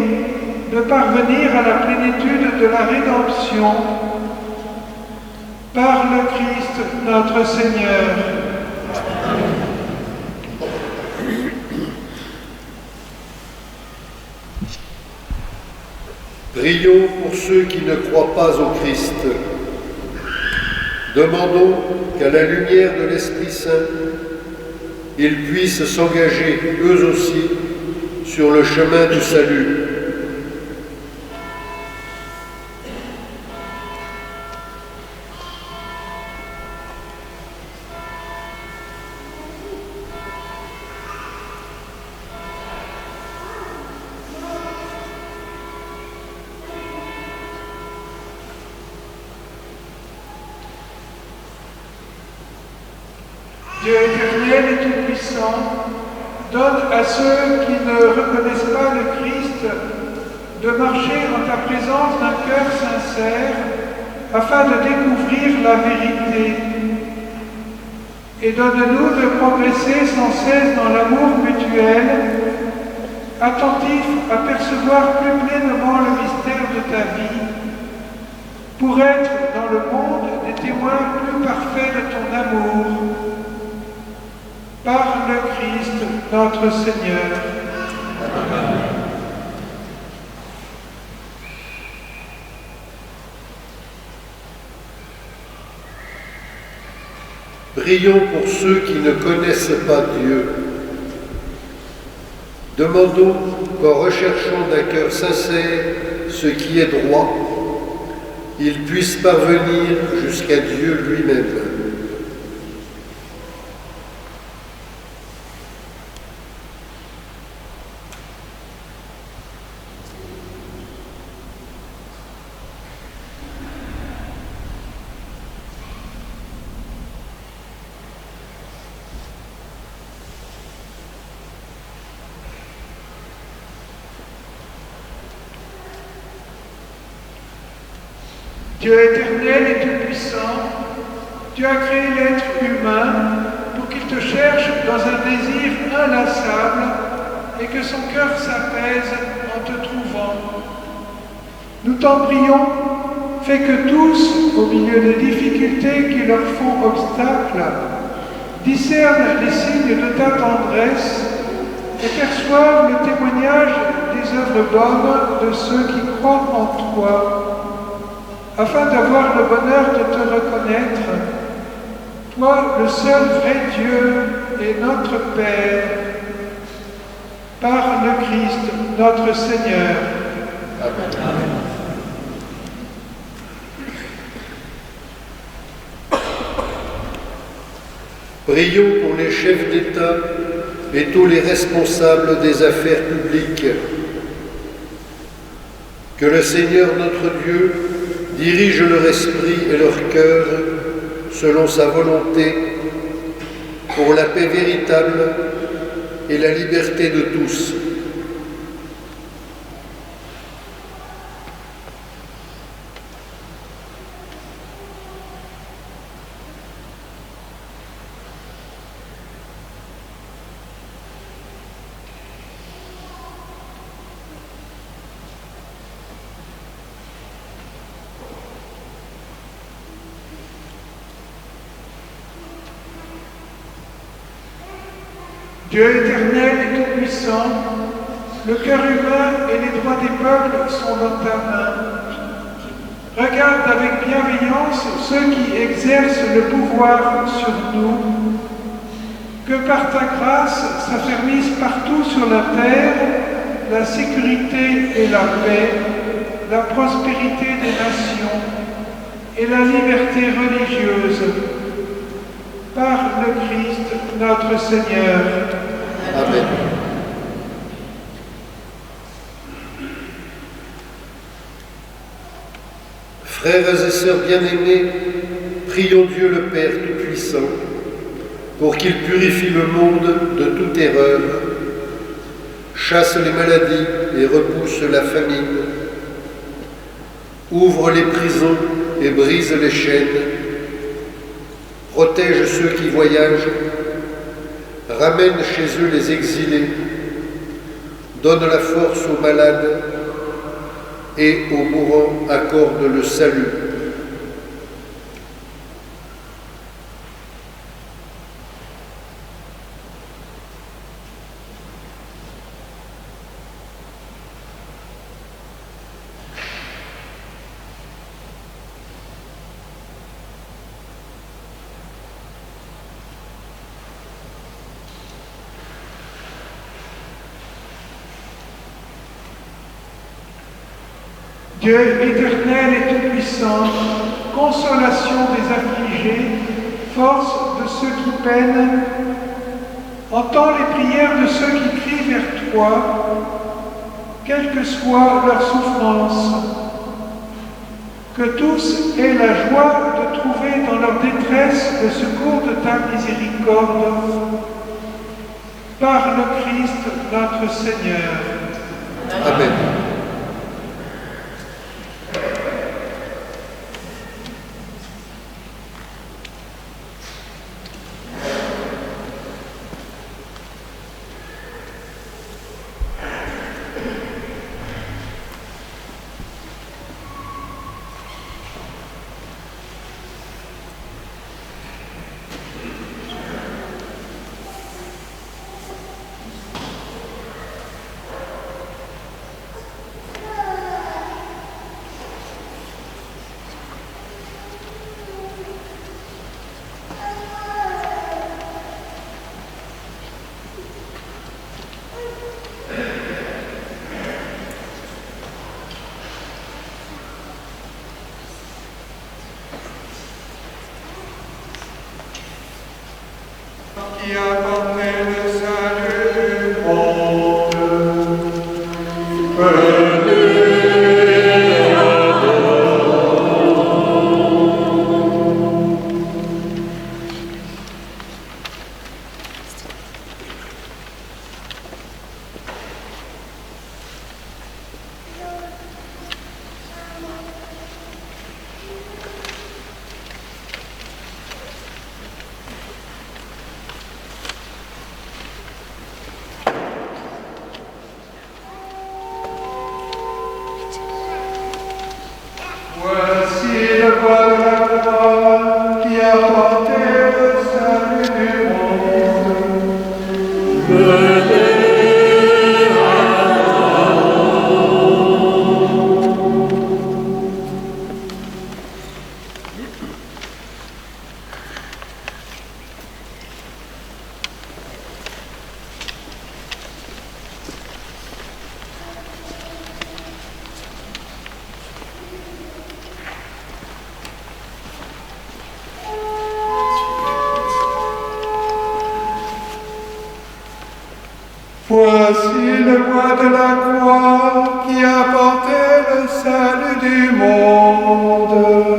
de parvenir à la plénitude de la rédemption par le Christ notre Seigneur. Prions pour ceux qui ne croient pas au Christ. Demandons qu'à la lumière de l'Esprit Saint, ils puissent s'engager eux aussi sur le chemin du salut. Dieu éternel et tout-puissant, donne à ceux qui ne reconnaissent pas le Christ de marcher en ta présence d'un cœur sincère afin de découvrir la vérité. Et donne-nous de progresser sans cesse dans l'amour mutuel, attentifs à percevoir plus pleinement le mystère de ta vie, pour être dans le monde des témoins plus parfaits de ton amour. Par le Christ notre Seigneur. Amen. Prions pour ceux qui ne connaissent pas Dieu. Demandons qu'en recherchant d'un cœur sincère ce qui est droit, ils puissent parvenir jusqu'à Dieu lui-même. Dieu éternel et tout-puissant, tu as créé l'être humain pour qu'il te cherche dans un désir inlassable et que son cœur s'apaise en te trouvant. Nous t'en prions, fais que tous, au milieu des difficultés qui leur font obstacle, discernent les signes de ta tendresse et perçoivent le témoignage des œuvres bonnes de ceux qui croient en toi, afin d'avoir le bonheur de te reconnaître, toi le seul vrai Dieu et notre Père, par le Christ notre Seigneur. Amen. Prions pour les chefs d'État et tous les responsables des affaires publiques. Que le Seigneur notre Dieu dirige leur esprit et leur cœur selon sa volonté pour la paix véritable et la liberté de tous. Dieu éternel et tout-puissant, le cœur humain et les droits des peuples sont dans ta main. Regarde avec bienveillance ceux qui exercent le pouvoir sur nous. Que par ta grâce s'affermisse partout sur la terre la sécurité et la paix, la prospérité des nations et la liberté religieuse. Par le Christ notre Seigneur. Amen. Frères et sœurs bien-aimés, prions Dieu le Père Tout-Puissant pour qu'il purifie le monde de toute erreur, chasse les maladies et repousse la famine, ouvre les prisons et brise les chaînes, protège ceux qui voyagent, ramène chez eux les exilés, donne la force aux malades et aux mourants accorde le salut. Dieu éternel et tout-puissant, consolation des affligés, force de ceux qui peinent, entends les prières de ceux qui crient vers toi, quelle que soit leur souffrance. Que tous aient la joie de trouver dans leur détresse le secours de ta miséricorde. Par le Christ notre Seigneur. Amen. Qui apportait le salut du monde. Voici le bois de la croix qui a porté le salut du monde.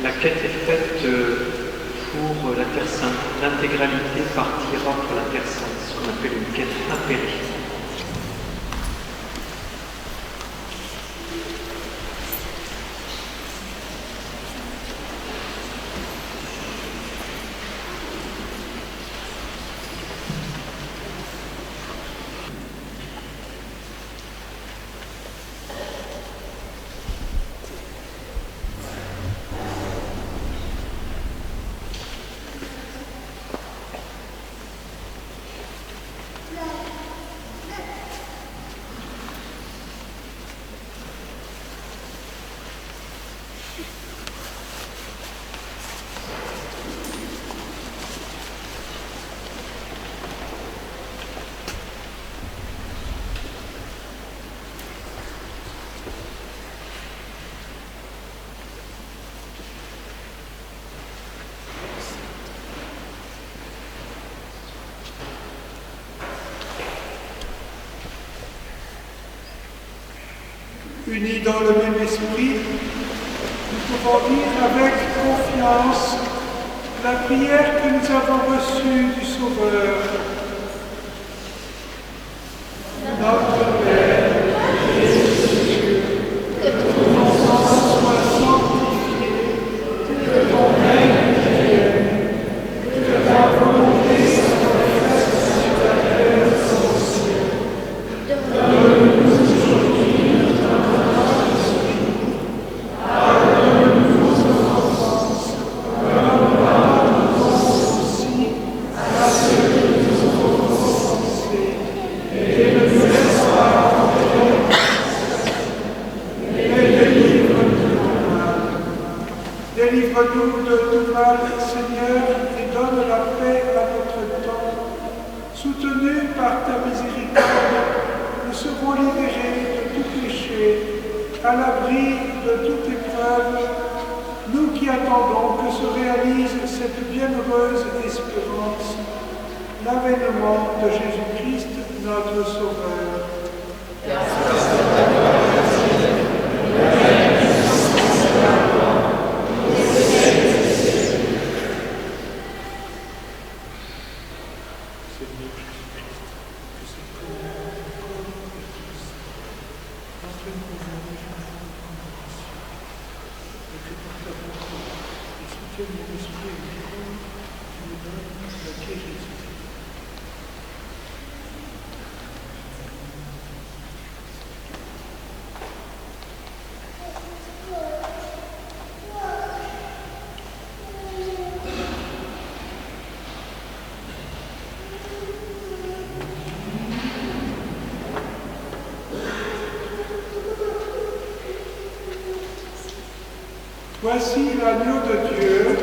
La quête est faite pour la Terre Sainte. L'intégralité partira pour la Terre Sainte, ce qu'on appelle une quête impériale. Unis dans le même esprit, nous pouvons dire avec confiance la prière que nous avons reçue du Sauveur. Notre Père, qui es aux cieux, que ton nom soit sanctifié, que ton règne vienne, que ta volonté soit faite sur la terre comme au ciel. Donne-nous aujourd'hui notre pain de ce jour. Pardonne-nous nos offenses, comme nous pardonnons aussi à ceux qui nous ont offensés. Et ne nous laisse pas entrer, mais délivre-nous du mal. Délivre-nous de tout mal, Seigneur, et donne la paix à notre temps. Soutenus par ta miséricorde, nous serons libérés de tout péché, à l'abri de toute épreuve, nous qui attendons que se réalise cette bienheureuse espérance, l'avènement de Jésus-Christ, notre Sauveur. Voici l'agneau de Dieu,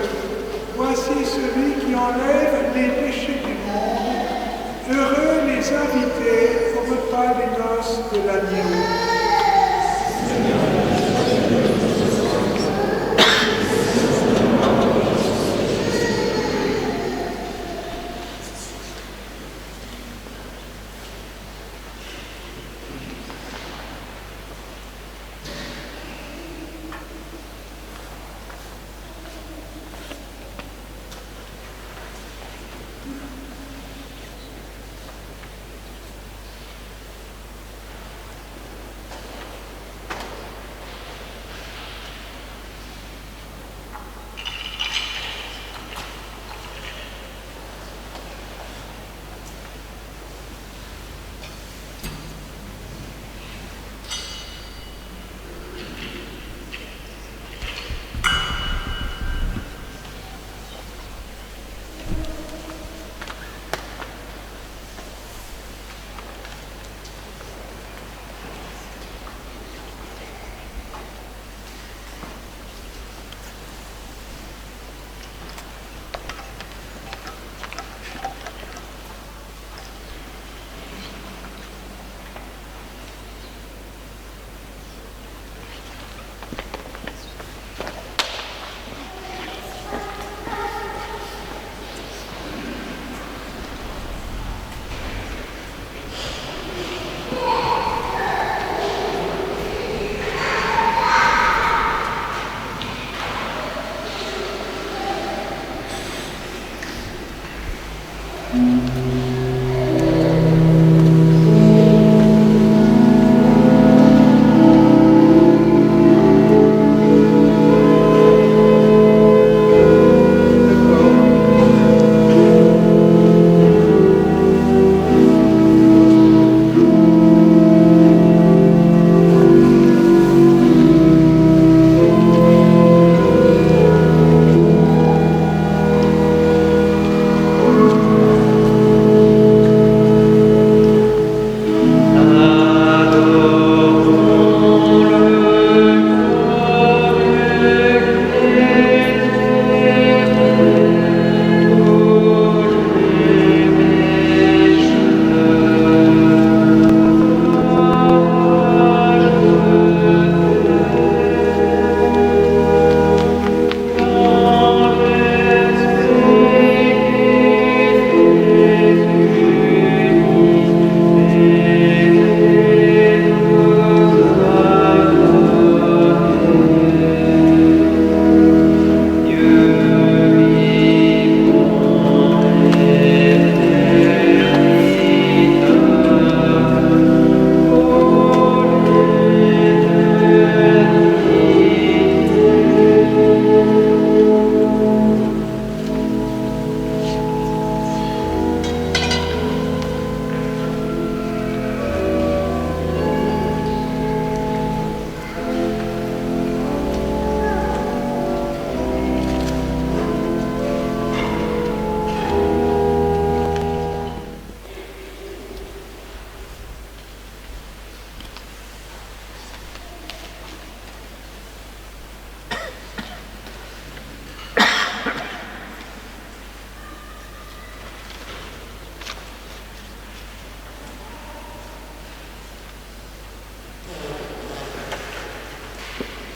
voici celui qui enlève les péchés du monde. Heureux les invités au repas des noces de l'agneau.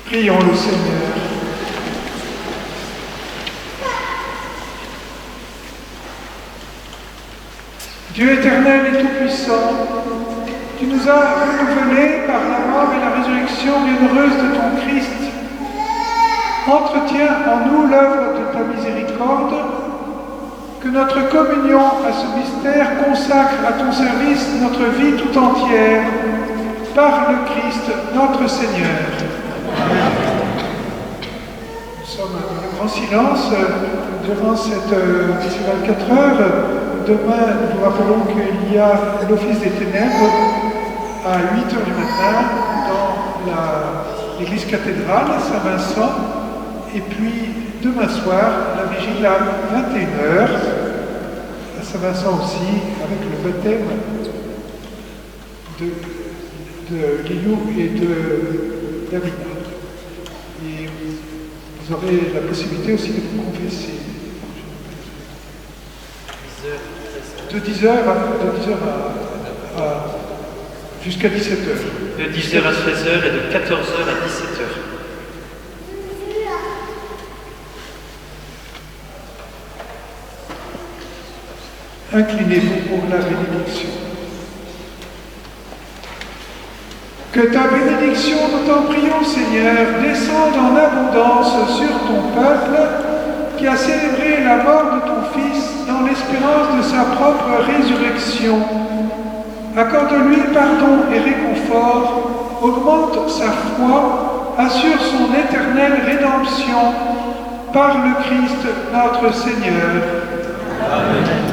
Prions le Seigneur. Dieu éternel et tout-puissant, tu nous as renouvelés par la mort et la résurrection bienheureuse de ton Christ. Entretiens en nous l'œuvre de ta miséricorde, que notre communion à ce mystère consacre à ton service notre vie tout entière, par le Christ notre Seigneur. Amen. Nous sommes dans le grand silence durant ces 24 heures. Demain, nous vous rappelons qu'il y a l'office des ténèbres à 8h du matin dans l'église cathédrale à Saint-Vincent. Et puis, demain soir, la vigile à 21h à Saint-Vincent aussi, avec le baptême de Lilou et de Davina. Et vous aurez la possibilité aussi de vous confesser. De 10h jusqu'à 17h. De 10h à 13h et de 14h à 17h. Inclinez-vous pour la bénédiction. Que ta bénédiction, nous t'en prions, Seigneur, descende en abondance sur ton peuple qui a célébré la mort de ton Fils dans l'espérance de sa propre résurrection. Accorde-lui pardon et réconfort, augmente sa foi, assure son éternelle rédemption par le Christ notre Seigneur. Amen.